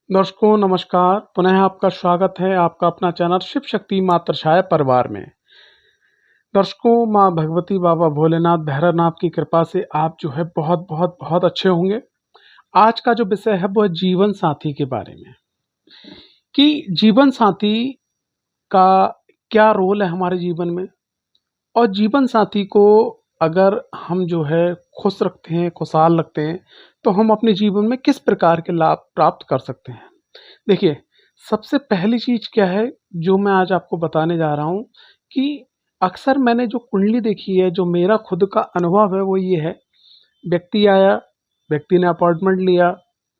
दर्शकों नमस्कार। पुनः आपका स्वागत है आपका अपना चैनल शिव शक्ति मात्र छाया परिवार में। दर्शकों, माँ भगवती, बाबा भोलेनाथ, भैरवनाथ की कृपा से आप जो है बहुत बहुत बहुत अच्छे होंगे। आज का जो विषय है वो है जीवन साथी के बारे में, कि जीवन साथी का क्या रोल है हमारे जीवन में, और जीवन साथी को अगर हम जो है खुश रखते हैं, खुशहाल रखते हैं, तो हम अपने जीवन में किस प्रकार के लाभ प्राप्त कर सकते हैं। देखिए, सबसे पहली चीज़ क्या है जो मैं आज आपको बताने जा रहा हूँ, कि अक्सर मैंने जो कुंडली देखी है, जो मेरा खुद का अनुभव है वो ये है। व्यक्ति आया, व्यक्ति ने अपॉइंटमेंट लिया,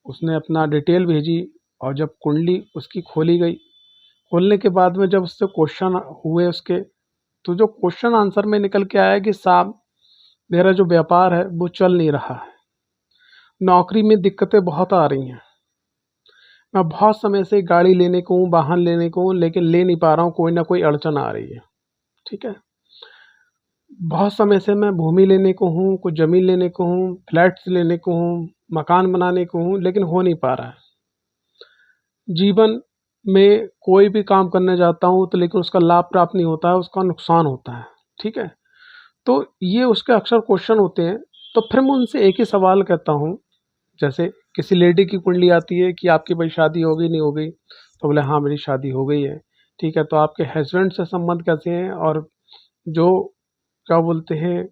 उसने अपना डिटेल भेजी, और जब कुंडली उसकी खोली गई, खोलने के बाद में जब उससे क्वेश्चन हुए उसके, तो जो क्वेश्चन आंसर में निकल के आया कि साहब, मेरा जो व्यापार है वो चल नहीं रहा है, नौकरी में दिक्कतें बहुत आ रही हैं, मैं बहुत समय से गाड़ी लेने को हूँ, वाहन लेने को हूँ, लेकिन ले नहीं पा रहा हूँ, कोई ना कोई अड़चन आ रही है। ठीक है, बहुत समय से मैं भूमि लेने को हूँ, कुछ ज़मीन लेने को हूँ, फ्लैट्स लेने को हूँ, मकान बनाने को हूँ, लेकिन हो नहीं पा रहा है। जीवन में कोई भी काम करने जाता हूँ तो लेकिन उसका लाभ प्राप्त नहीं होता है, उसका नुकसान होता है। ठीक है, तो ये उसके अक्सर क्वेश्चन होते हैं। तो फिर मैं उनसे एक ही सवाल कहता हूँ। जैसे किसी लेडी की कुंडली आती है कि आपकी भाई शादी हो गई नहीं हो गई, तो बोले हाँ मेरी शादी हो गई है। ठीक है, तो आपके हस्बैंड से संबंध कैसे हैं, और जो क्या बोलते हैं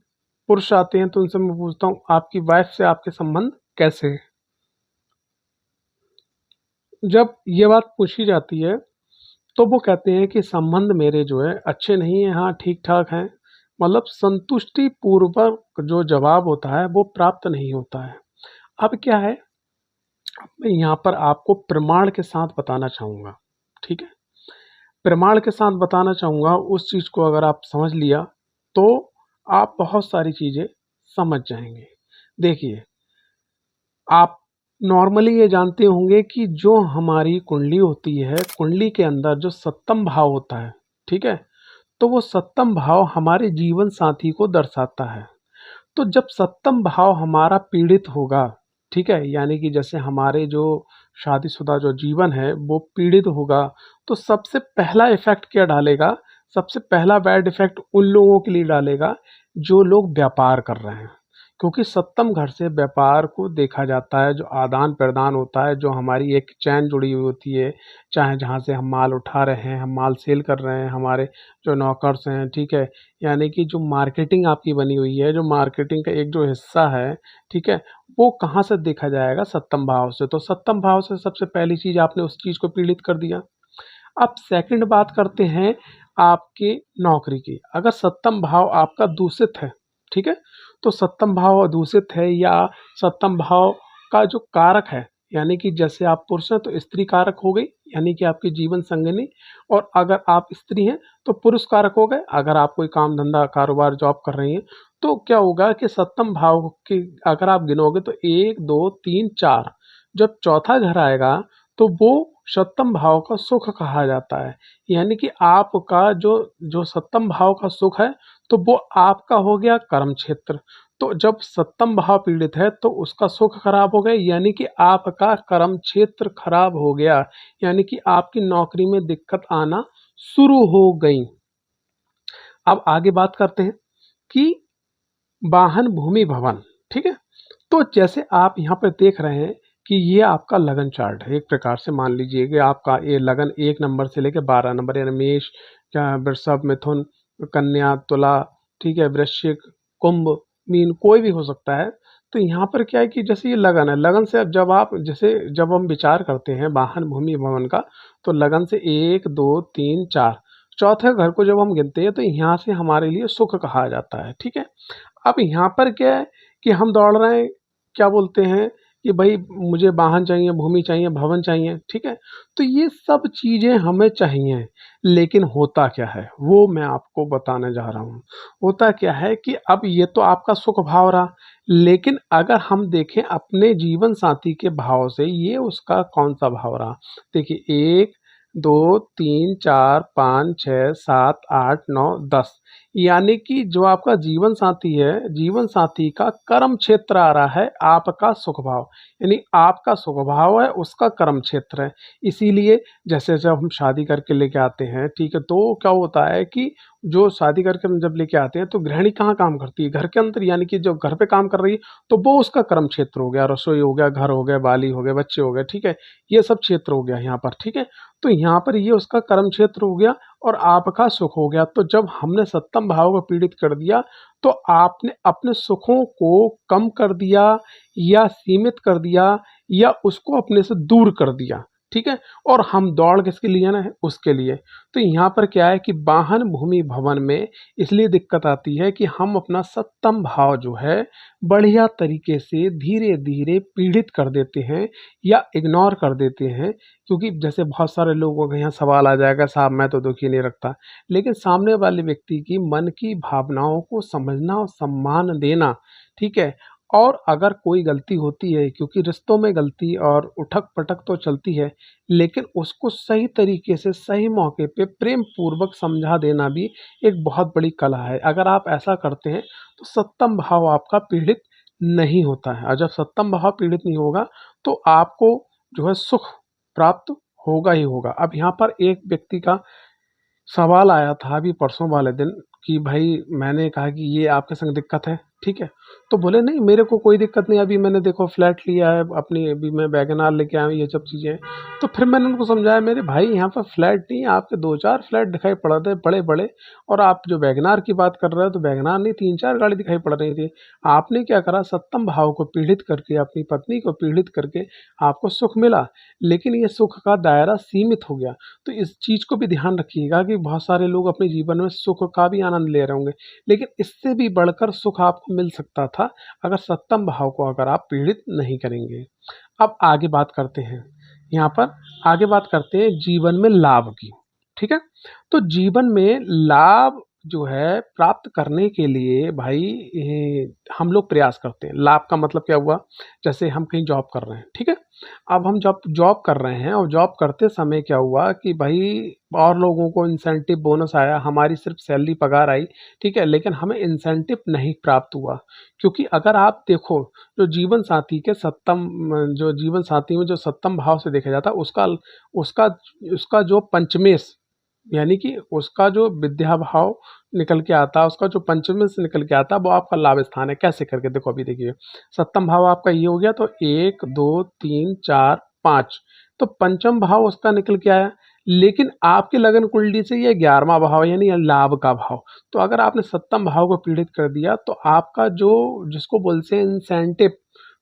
पुरुष आते हैं तो उनसे मैं पूछता हूँ आपकी वाइफ से आपके संबंध कैसे हैं। जब ये बात पूछी जाती है तो वो कहते हैं कि संबंध मेरे जो है अच्छे नहीं है, हाँ ठीक ठाक हैं। मतलब संतुष्टि पूर्वक जो जवाब होता है वो प्राप्त नहीं होता है। अब क्या है, मैं यहाँ पर आपको प्रमाण के साथ बताना चाहूँगा। ठीक है, प्रमाण के साथ बताना चाहूँगा। उस चीज़ को अगर आप समझ लिया तो आप बहुत सारी चीज़ें समझ जाएंगे। देखिए, आप नॉर्मली ये जानते होंगे कि जो हमारी कुंडली होती है, कुंडली के अंदर जो सप्तम भाव होता है, ठीक है, तो वो सप्तम भाव हमारे जीवन साथी को दर्शाता है। तो जब सप्तम भाव हमारा पीड़ित होगा, ठीक है, यानी कि जैसे हमारे जो शादीशुदा जो जीवन है वो पीड़ित होगा, तो सबसे पहला इफेक्ट क्या डालेगा, सबसे पहला बैड इफेक्ट उन लोगों के लिए डालेगा जो लोग व्यापार कर रहे हैं। क्योंकि सप्तम घर से व्यापार को देखा जाता है, जो आदान प्रदान होता है, जो हमारी एक चैन जुड़ी हुई होती है, चाहे जहाँ से हम माल उठा रहे हैं, हम माल सेल कर रहे हैं, हमारे जो नौकर्स हैं, ठीक है, यानी कि जो मार्केटिंग आपकी बनी हुई है, जो मार्केटिंग का एक जो हिस्सा है, ठीक है, वो कहाँ से देखा जाएगा, सप्तम भाव से। तो सप्तम भाव से सबसे पहली चीज़ आपने उस चीज़ को पीड़ित कर दिया। अब सेकंड बात करते हैं आपके नौकरी की। अगर सप्तम भाव आपका दूषित है, ठीक है, तो सप्तम भाव दूषित है या सप्तम भाव का जो कारक है, यानी कि जैसे आप पुरुष हैं तो स्त्री कारक हो गई, यानी कि आपकी जीवन संगिनी, और अगर आप स्त्री हैं तो पुरुष कारक हो गए। अगर आप कोई काम धंधा कारोबार जॉब कर रही हैं तो क्या होगा कि सप्तम भाव की अगर आप गिनोगे तो एक दो तीन चार, जब चौथा घर आएगा तो वो सप्तम भाव का सुख कहा जाता है। यानी कि आपका जो जो सप्तम भाव का सुख है, तो वो आपका हो गया कर्म क्षेत्र। तो जब सप्तम भाव पीड़ित है तो उसका सुख खराब हो गया, यानी कि आपका कर्म क्षेत्र खराब हो गया, यानी कि आपकी नौकरी में दिक्कत आना शुरू हो गई। अब आगे बात करते हैं कि वाहन भूमि भवन, ठीक है, तो जैसे आप यहाँ पर देख रहे हैं कि ये आपका लगन चार्ट है। एक प्रकार से मान लीजिए कि आपका ये लगन 1 नंबर से लेकर 12 नंबर, यानी मेष, क्या वृषभ, मिथुन, कन्या, तुला, ठीक है, वृश्चिक, कुंभ, मीन, कोई भी हो सकता है। तो यहाँ पर क्या है कि जैसे ये लगन है, लगन से अब जब आप जैसे जब हम विचार करते हैं वाहन भूमि भवन का, तो लगन से 1 2 3 4, चौथे घर को जब हम गिनते हैं तो यहाँ से हमारे लिए सुख कहा जाता है। ठीक है, अब यहाँ पर क्या है कि हम दौड़ रहे हैं, क्या बोलते हैं कि भाई मुझे वाहन चाहिए, भूमि चाहिए, भवन चाहिए, ठीक है, तो ये सब चीज़ें हमें चाहिए। लेकिन होता क्या है वो मैं आपको बताने जा रहा हूँ। होता क्या है कि अब ये तो आपका सुख भाव रहा, लेकिन अगर हम देखें अपने जीवन साथी के भाव से, ये उसका कौन सा भाव रहा। देखिए, 1 2 3 4 5 6 7 8 9 10, यानी कि जो आपका जीवन साथी है, जीवन साथी का कर्म क्षेत्र आ रहा है आपका सुख भाव, यानी आपका सुख भाव है उसका कर्म क्षेत्र है। इसीलिए जैसे जब हम शादी करके लेके आते हैं, ठीक है, तो क्या होता है कि जो शादी करके हम जब लेके आते हैं तो गृहिणी कहाँ काम करती है? घर के अंदर, यानी कि जो घर पे काम कर रही है, तो वो उसका कर्म क्षेत्र हो गया, रसोई हो गया, घर हो गया, बाली हो गए, बच्चे हो गए, ठीक है? ये सब क्षेत्र हो गया यहाँ पर, ठीक है? तो यहाँ पर ये उसका कर्म क्षेत्र हो गया और आपका सुख हो गया। तो जब हमने सप्तम भाव को पीड़ित कर दिया, तो आपने अपने सुखों को कम कर दिया या सीमित कर दिया या उसको अपने से दूर कर दिया, ठीक है? और हम दौड़ किसके लिए ना है? उसके लिए। तो यहाँ पर क्या है कि वाहन भूमि भवन में इसलिए दिक्कत आती है कि हम अपना सप्तम भाव जो है बढ़िया तरीके से धीरे-धीरे पीड़ित कर देते हैं या इग्नोर कर देते हैं, क्योंकि जैसे बहुत सारे लोगों के यहाँ सवाल आ जाएगा, साहब मैं तो दुखी नहीं रखता। लेकिन सामने वाले व्यक्ति की मन की भावनाओं को समझना और सम्मान देना, ठीक है? और अगर कोई गलती होती है, क्योंकि रिश्तों में गलती और उठक-पटक तो चलती है, लेकिन उसको सही तरीके से सही मौके पे प्रेम पूर्वक समझा देना भी एक बहुत बड़ी कला है। अगर आप ऐसा करते हैं तो सप्तम भाव आपका पीड़ित नहीं होता है, और जब सप्तम भाव पीड़ित नहीं होगा तो आपको जो है सुख प्राप्त होगा ही होगा। अब यहाँ पर एक व्यक्ति का सवाल आया था अभी परसों वाले दिन कि भाई, मैंने कहा कि ये आपके संग दिक्कत है, ठीक है? तो बोले नहीं मेरे को कोई दिक्कत नहीं, अभी मैंने देखो फ्लैट लिया है अपनी, अभी मैं वैगन लेके आया हूँ, ये सब चीज़ें हैं। तो फिर मैंने उनको समझाया, मेरे भाई यहाँ पर फ्लैट नहीं है, आपके 2-4 फ्लैट दिखाई पड़ रहे थे बड़े-बड़े, और आप जो वैगन की बात कर रहे हो तो वैगन नहीं, 3-4 गाड़ी दिखाई पड़ रही थी। आपने क्या करा, सप्तम भाव को पीड़ित करके, अपनी पत्नी को पीड़ित करके आपको सुख मिला, लेकिन ये सुख का दायरा सीमित हो गया। तो इस चीज़ को भी ध्यान रखिएगा कि बहुत सारे लोग अपने जीवन में सुख का भी आनंद ले रहे होंगे, लेकिन इससे भी बढ़कर सुख आपको मिल सकता था अगर सप्तम भाव को अगर आप पीड़ित नहीं करेंगे। अब आगे बात करते हैं, यहाँ पर आगे बात करते हैं जीवन में लाभ की, ठीक है? तो जीवन में लाभ जो है प्राप्त करने के लिए भाई हम लोग प्रयास करते हैं। लाभ का मतलब क्या हुआ? जैसे हम कहीं जॉब कर रहे हैं, ठीक है? अब हम जब जॉब कर रहे हैं और जॉब करते समय क्या हुआ कि भाई और लोगों को इंसेंटिव बोनस आया, हमारी सिर्फ सैलरी पगार आई, ठीक है? लेकिन हमें इंसेंटिव नहीं प्राप्त हुआ, क्योंकि अगर आप देखो जो जीवन साथी के सप्तम जो जीवन साथी में जो सप्तम भाव से देखा जाता है उसका उसका जो पंचमेश, यानी कि उसका जो विद्या भाव निकल के आता है, उसका जो पंचमी से निकल के आता है वो आपका लाभ स्थान है। कैसे करके देखो, अभी देखिए सप्तम भाव आपका ये हो गया, तो 1 2 3 4 5, तो पंचम भाव उसका निकल के आया, लेकिन आपकी लगन कुंडली से ये 11वां भाव यानी ये लाभ का भाव। तो अगर आपने सप्तम भाव को पीड़ित कर दिया तो आपका जो जिसको बोलते हैं इंसेंटिव,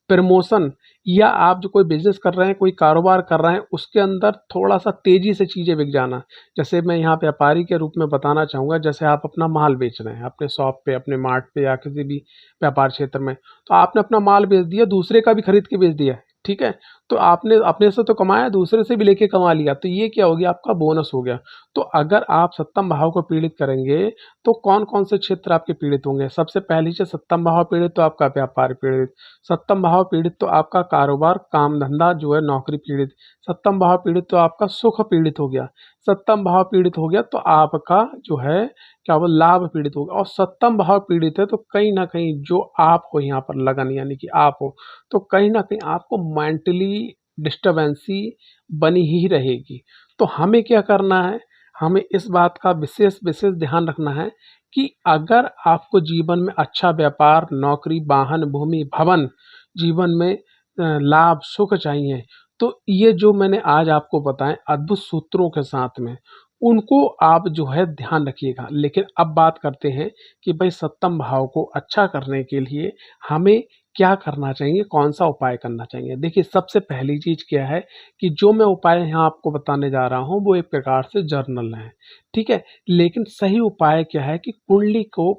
प्रमोशन, या आप जो कोई बिजनेस कर रहे हैं, कोई कारोबार कर रहे हैं, उसके अंदर थोड़ा-सा तेज़ी से चीज़ें बिक जाना। जैसे मैं यहाँ व्यापारी के रूप में बताना चाहूँगा, जैसे आप अपना माल बेच रहे हैं, अपने शॉप पे, अपने मार्ट पे या किसी भी व्यापार क्षेत्र में, तो आपने अपना माल बेच दिया, दूसरे का भी खरीद के बेच दिया, ठीक है? तो आपने अपने से तो कमाया, दूसरे से भी लेके कमा लिया, तो ये क्या हो गया? आपका बोनस हो गया। तो अगर आप सप्तम भाव को पीड़ित करेंगे, तो कौन-कौन से क्षेत्र आपके पीड़ित होंगे? सबसे पहली चीज़, सप्तम भाव पीड़ित तो आपका व्यापार पीड़ित, सप्तम भाव पीड़ित तो आपका कारोबार, काम-धंधा जो है नौकरी पीड़ित, सप्तम भाव पीड़ित तो आपका सुख पीड़ित हो गया, सप्तम भाव पीड़ित हो गया तो आपका जो है क्या वो लाभ पीड़ित होगा, और सप्तम भाव पीड़ित है तो कहीं न कहीं जो आप हो यहाँ पर लगन, यानी कि आप हो, तो कहीं न कहीं आपको मेंटली डिस्टर्बेंसी बनी ही रहेगी। तो हमें क्या करना है? हमें इस बात का विशेष विशेष ध्यान रखना है कि अगर आपको जीवन में अच्छा व्यापार, नौकरी, वाहन, भूमि, भवन, जीवन में लाभ, सुख चाहिए, तो ये जो मैंने आज आपको बताएँ अद्भुत सूत्रों के साथ में, उनको आप जो है ध्यान रखिएगा। लेकिन अब बात करते हैं कि भई सप्तम भाव को अच्छा करने के लिए हमें क्या करना चाहिए, कौन-सा उपाय करना चाहिए? देखिए, सबसे पहली चीज़ क्या है कि जो मैं उपाय यहाँ आपको बताने जा रहा हूँ, वो एक प्रकार से जर्नल है, ठीक है? लेकिन सही उपाय क्या है कि कुंडली को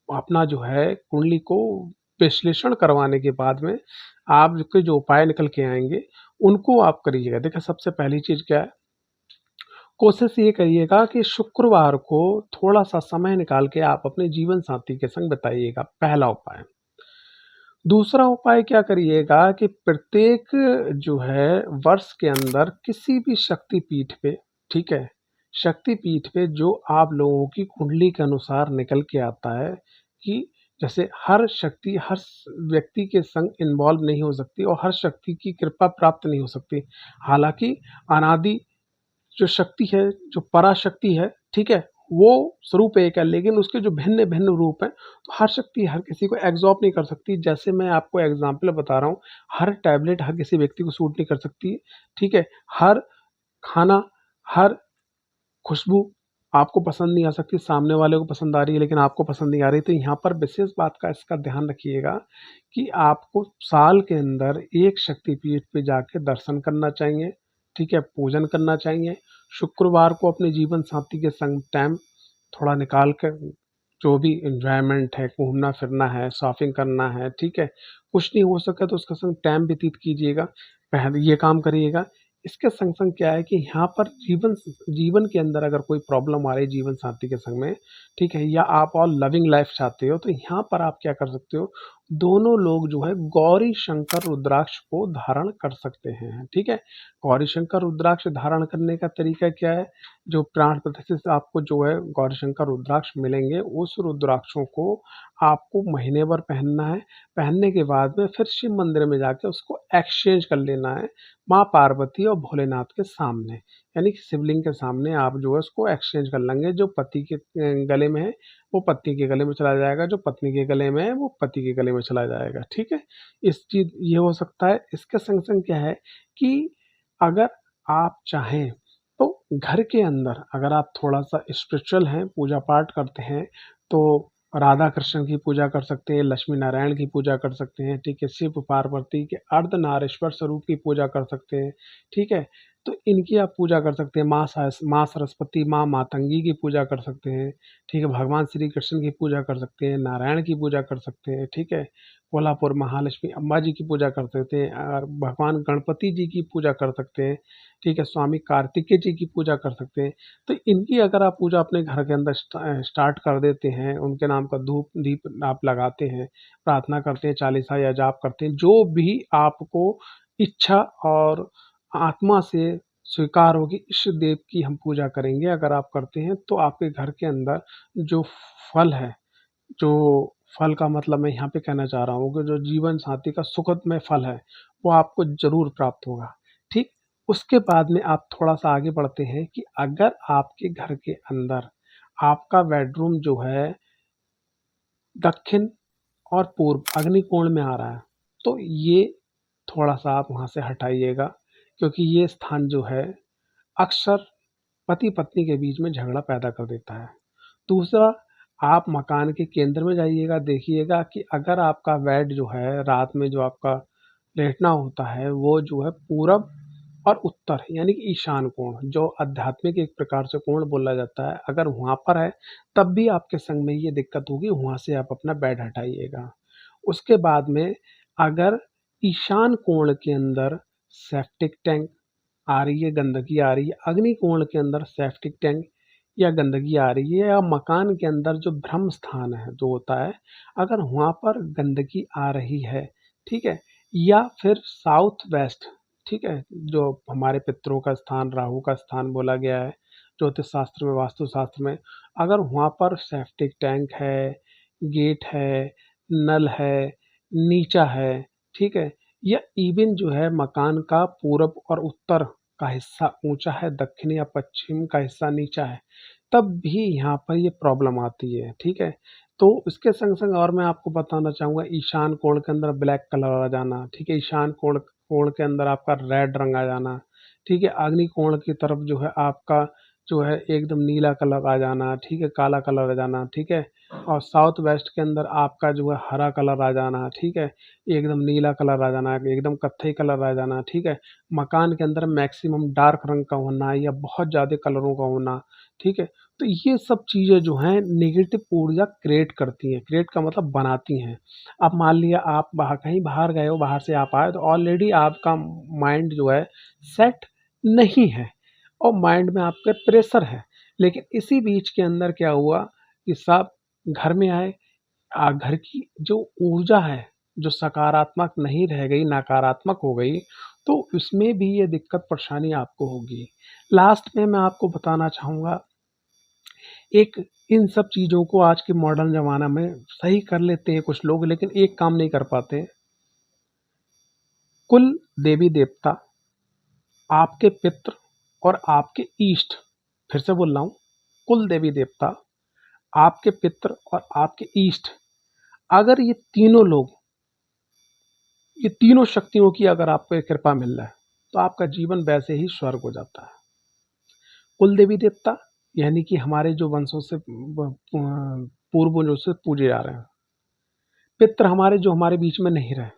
अपना जो है कुंडली को विश्लेषण करवाने के बाद में आपके जो उपाय निकल के आएँगे, उनको आप करिएगा। देखिए, सबसे पहली चीज़ क्या है, कोशिश ये करिएगा कि शुक्रवार को थोड़ा-सा समय निकाल के आप अपने जीवन साथी के संग बिताइएगा, पहला उपाय। दूसरा उपाय क्या करिएगा कि प्रत्येक जो है वर्ष के अंदर किसी भी शक्ति पीठ पे, ठीक है? शक्तिपीठ पे जो आप लोगों की कुंडली के अनुसार निकल के आता है कि जैसे हर शक्ति हर व्यक्ति के संग इन्वॉल्व नहीं हो सकती और हर शक्ति की कृपा प्राप्त नहीं हो सकती। हालांकि अनादि जो शक्ति है, जो पराशक्ति है, ठीक है, वो स्वरूप एक है, लेकिन उसके जो भिन्न भिन्न रूप हैं, तो हर शक्ति हर किसी को एग्जॉर्ब नहीं कर सकती। जैसे मैं आपको एग्जाम्पल बता रहा हूँ, हर टैबलेट हर किसी व्यक्ति को सूट नहीं कर सकती, ठीक है, हर खाना, हर खुशबू आपको पसंद नहीं आ सकती, सामने वाले को पसंद आ रही है लेकिन आपको पसंद नहीं आ रही। तो यहाँ पर विशेष बात का इसका ध्यान रखिएगा कि आपको साल के अंदर एक शक्तिपीठ पे जाके दर्शन करना चाहिए, ठीक है, पूजन करना चाहिए। शुक्रवार को अपने जीवन साथी के संग टाइम थोड़ा निकाल कर जो भी एन्जॉयमेंट है, घूमना फिरना है, शॉपिंग करना है, ठीक है, कुछ नहीं हो सका तो उसके संग टाइम व्यतीत कीजिएगा, पहले ये काम करिएगा। इसके संग संग क्या है कि यहाँ पर जीवन जीवन के अंदर अगर कोई प्रॉब्लम आ रही है जीवन साथी के संग में, ठीक है, या आप और लविंग लाइफ चाहते हो, तो यहाँ पर आप क्या कर सकते हो, दोनों लोग जो है गौरी शंकर रुद्राक्ष को धारण कर सकते हैं, ठीक है। गौरी शंकर रुद्राक्ष धारण करने का तरीका क्या है, जो प्राण प्रतिष्ठित से आपको जो है गौरी शंकर रुद्राक्ष मिलेंगे, उस रुद्राक्षों को आपको महीने भर पहनना है। पहनने के बाद में फिर शिव मंदिर में जाके उसको एक्सचेंज कर लेना है माँ पार्वती और भोलेनाथ के सामने, यानी कि शिवलिंग के सामने आप जो है उसको एक्सचेंज कर लेंगे। जो पति के गले में है वो पत्नी के गले में चला जाएगा, जो पत्नी के गले में है वो पति के गले में चला जाएगा, ठीक है। इस चीज ये हो सकता है। इसके संग संग क्या है कि अगर आप चाहें तो घर के अंदर अगर आप थोड़ा सा स्पिरिचुअल हैं, पूजा पाठ करते हैं, तो राधा कृष्ण की पूजा कर सकते हैं, लक्ष्मी नारायण की पूजा कर सकते हैं, ठीक है, शिव पार्वती के अर्धनारीश्वर स्वरूप की पूजा कर सकते हैं, ठीक है। तो इनकी आप पूजा कर सकते हैं। माँ सरस्वती, माँ मातंगी की पूजा कर सकते हैं, ठीक है, भगवान श्री कृष्ण की पूजा कर सकते हैं, नारायण की पूजा कर सकते हैं, ठीक है, कोल्हापुर महालक्ष्मी अम्बा जी की पूजा कर सकते हैं, और भगवान गणपति जी की पूजा कर सकते हैं, ठीक है, स्वामी कार्तिकेय जी की पूजा कर सकते हैं। तो इनकी अगर आप पूजा अपने घर के अंदर स्टार्ट कर देते हैं, उनके नाम का धूप दीप आप लगाते हैं, प्रार्थना करते हैं, चालीसा या जाप करते हैं, जो भी आपको इच्छा और आत्मा से स्वीकार होगी, इष्ट देव की हम पूजा करेंगे अगर आप करते हैं, तो आपके घर के अंदर जो फल है, जो फल का मतलब मैं यहाँ पे कहना चाह रहा हूँ कि जो जीवन साथी का सुखदमय फल है वो आपको जरूर प्राप्त होगा, ठीक। उसके बाद में आप थोड़ा सा आगे बढ़ते हैं कि अगर आपके घर के अंदर आपका बेडरूम जो है दक्षिण और पूर्व अग्निकोण में आ रहा है, तो ये थोड़ा सा आप वहाँ से हटाइएगा, क्योंकि ये स्थान जो है अक्सर पति पत्नी के बीच में झगड़ा पैदा कर देता है। दूसरा, आप मकान के केंद्र में जाइएगा, देखिएगा कि अगर आपका बेड जो है रात में जो आपका लेटना होता है वो जो है पूरब और उत्तर यानी कि ईशान कोण, जो आध्यात्मिक एक प्रकार से कोण बोला जाता है, अगर वहाँ पर है तब भी आपके संग में ये दिक्कत होगी, वहाँ से आप अपना बेड हटाइएगा। उसके बाद में अगर ईशान कोण के अंदर सेप्टिक टैंक आ रही है, गंदगी आ रही है, अग्नि कोण के अंदर सेप्टिक टैंक या गंदगी आ रही है, या मकान के अंदर जो ब्रह्म स्थान है जो होता है, अगर वहाँ पर गंदगी आ रही है, ठीक है, या फिर साउथ वेस्ट, ठीक है, जो हमारे पितरों का स्थान, राहु का स्थान बोला गया है ज्योतिष शास्त्र में, वास्तु शास्त्र में, अगर वहाँ पर सेप्टिक टैंक है, गेट है, नल है, नीचा है, ठीक है, या इवन जो है मकान का पूरब और उत्तर का हिस्सा ऊंचा है, दक्षिण या पश्चिम का हिस्सा नीचा है, तब भी यहाँ पर ये प्रॉब्लम आती है, ठीक है। तो इसके संग संग और मैं आपको बताना चाहूँगा, ईशान कोण के अंदर ब्लैक कलर आ जाना, ठीक है, ईशान कोण कोण के अंदर आपका रेड रंग आ जाना, ठीक है, अग्नि कोण की तरफ जो है आपका जो है एकदम नीला कलर आ जाना, ठीक है, काला कलर आ जाना, ठीक है, और साउथ वेस्ट के अंदर आपका जो है हरा कलर आ जाना, ठीक है, एकदम नीला कलर आ जाना, एकदम कत्थई कलर आ जाना, ठीक है, मकान के अंदर मैक्सिमम डार्क रंग का होना या बहुत ज़्यादा कलरों का होना, ठीक है। तो ये सब चीज़ें जो हैं नेगेटिव ऊर्जा क्रिएट करती हैं, क्रिएट का मतलब बनाती हैं। अब मान लिया आप बाहर कहीं बाहर गए हो, बाहर से आप आए तो ऑलरेडी आपका माइंड जो है सेट नहीं है और माइंड में आपके प्रेशर है, लेकिन इसी बीच के अंदर क्या हुआ कि साहब घर में आए, घर की जो ऊर्जा है जो सकारात्मक नहीं रह गई, नकारात्मक हो गई, तो इसमें भी ये दिक्कत परेशानी आपको होगी। लास्ट में मैं आपको बताना चाहूँगा, एक इन सब चीज़ों को आज के मॉडर्न ज़माना में सही कर लेते हैं कुछ लोग, लेकिन एक काम नहीं कर पाते हैं। कुल देवी-देवता, आपके पितृ और आपके इष्ट, फिर से बोल रहा हूँ, कुल देवी-देवता, आपके पितृ और आपके इष्ट, अगर ये तीनों शक्तियों की अगर आपको एक कृपा मिल रहा है, तो आपका जीवन वैसे ही स्वर्ग हो जाता है। कुल देवी देवता यानी कि हमारे जो वंशों से पूर्वजों से पूजे जा रहे हैं। पितृ हमारे जो हमारे बीच में नहीं रहे,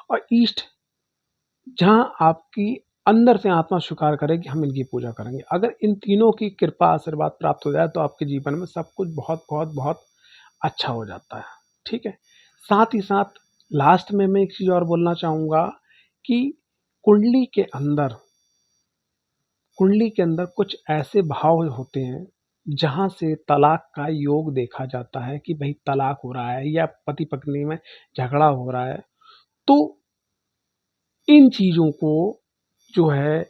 और इष्ट जहाँ आपकी अंदर से आत्मा स्वीकार करे कि हम इनकी पूजा करेंगे। अगर इन तीनों की कृपा आशीर्वाद प्राप्त हो जाए तो आपके जीवन में सब कुछ बहुत बहुत बहुत अच्छा हो जाता है। ठीक है। साथ ही साथ लास्ट में मैं एक चीज़ और बोलना चाहूँगा कि कुंडली के अंदर कुंडली के अंदर कुछ ऐसे भाव होते हैं जहाँ से तलाक का योग देखा जाता है कि भाई तलाक हो रहा है या पति पत्नी में झगड़ा हो रहा है। तो इन चीज़ों को जो है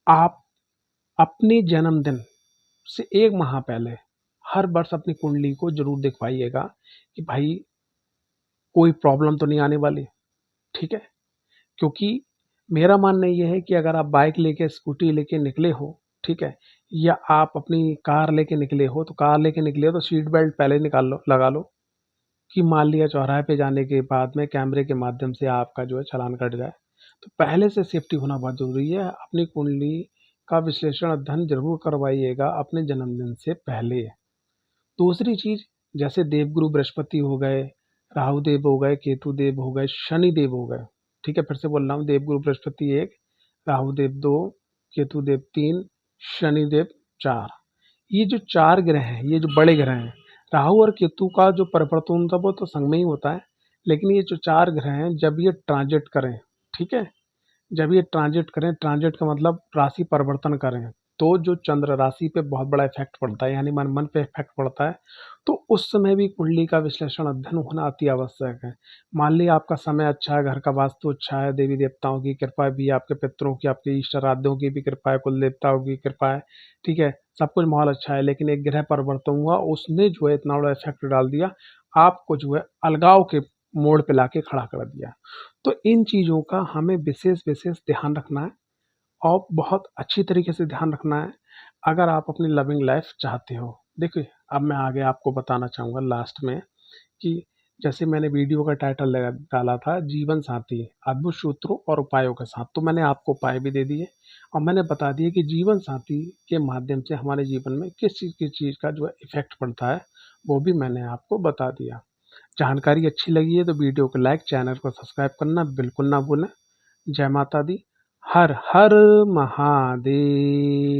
आप अपने जन्मदिन से 1 माह पहले हर वर्ष अपनी कुंडली को ज़रूर दिखवाइएगा कि भाई कोई प्रॉब्लम तो नहीं आने वाली। ठीक है। क्योंकि मेरा मानना ये है कि अगर आप बाइक लेके स्कूटी लेके निकले हो, ठीक है, या आप अपनी कार लेके निकले हो, तो कार लेके निकले हो तो सीट बेल्ट पहले निकाल लो, लगा लो, कि मान लिया चौराहे पे जाने के बाद में कैमरे के माध्यम से आपका जो है चालान कट जाए। तो पहले से सेफ्टी होना बहुत ज़रूरी है। अपनी कुंडली का विश्लेषण अध्ययन ज़रूर करवाइएगा अपने जन्मदिन से पहले। दूसरी चीज़, जैसे देवगुरु बृहस्पति हो गए, राहु देव हो गए, केतु देव हो गए, शनि देव हो गए। ठीक है, फिर से बोल रहा हूँ, देवगुरु बृहस्पति 1, राहु देव 2, केतु देव 3, शनि देव 4। ये जो 4 ग्रह हैं, ये जो बड़े ग्रह हैं, राहु और केतु का जो परिवर्तन होता है वो तो संग में ही होता है, लेकिन ये जो 4 ग्रह हैं जब ये ट्रांजिट करें, ठीक है, जब ये ट्रांजिट करें, ट्रांजिट का मतलब राशि परिवर्तन करें, तो जो चंद्र राशि पे बहुत बड़ा इफेक्ट पड़ता है, यानी मन पे इफेक्ट पड़ता है। तो उस समय भी कुंडली का विश्लेषण अध्ययन होना अति आवश्यक है। मान लीजिए आपका समय अच्छा है, घर का वास्तु अच्छा है, देवी देवताओं की कृपा भी, आपके पितरों की, आपके इष्ट आराध्यों की भी कृपा है, कुल देवताओं की कृपा है, ठीक है, सब कुछ माहौल अच्छा है, लेकिन एक ग्रह परिवर्तन हुआ, उसने जो है इतना बड़ा इफेक्ट डाल दिया, आपको जो है अलगाव के मोड़ पे लाके खड़ा कर दिया। तो इन चीज़ों का हमें विशेष विशेष ध्यान रखना है, और बहुत अच्छी तरीके से ध्यान रखना है अगर आप अपनी लविंग लाइफ चाहते हो। देखिए, अब मैं आगे आपको बताना चाहूँगा लास्ट में कि जैसे मैंने वीडियो का टाइटल डाला था, जीवन साथी अद्भुत सूत्रों और उपायों के साथ, तो मैंने आपको उपाय भी दे दिए और मैंने बता दिया कि जीवन साथी के माध्यम से हमारे जीवन में किस चीज़ का जो है इफेक्ट पड़ता है, वो भी मैंने आपको बता दिया। जानकारी अच्छी लगी है तो वीडियो को लाइक, चैनल को सब्सक्राइब करना बिल्कुल ना भूलें। जय माता दी। हर हर महादेव।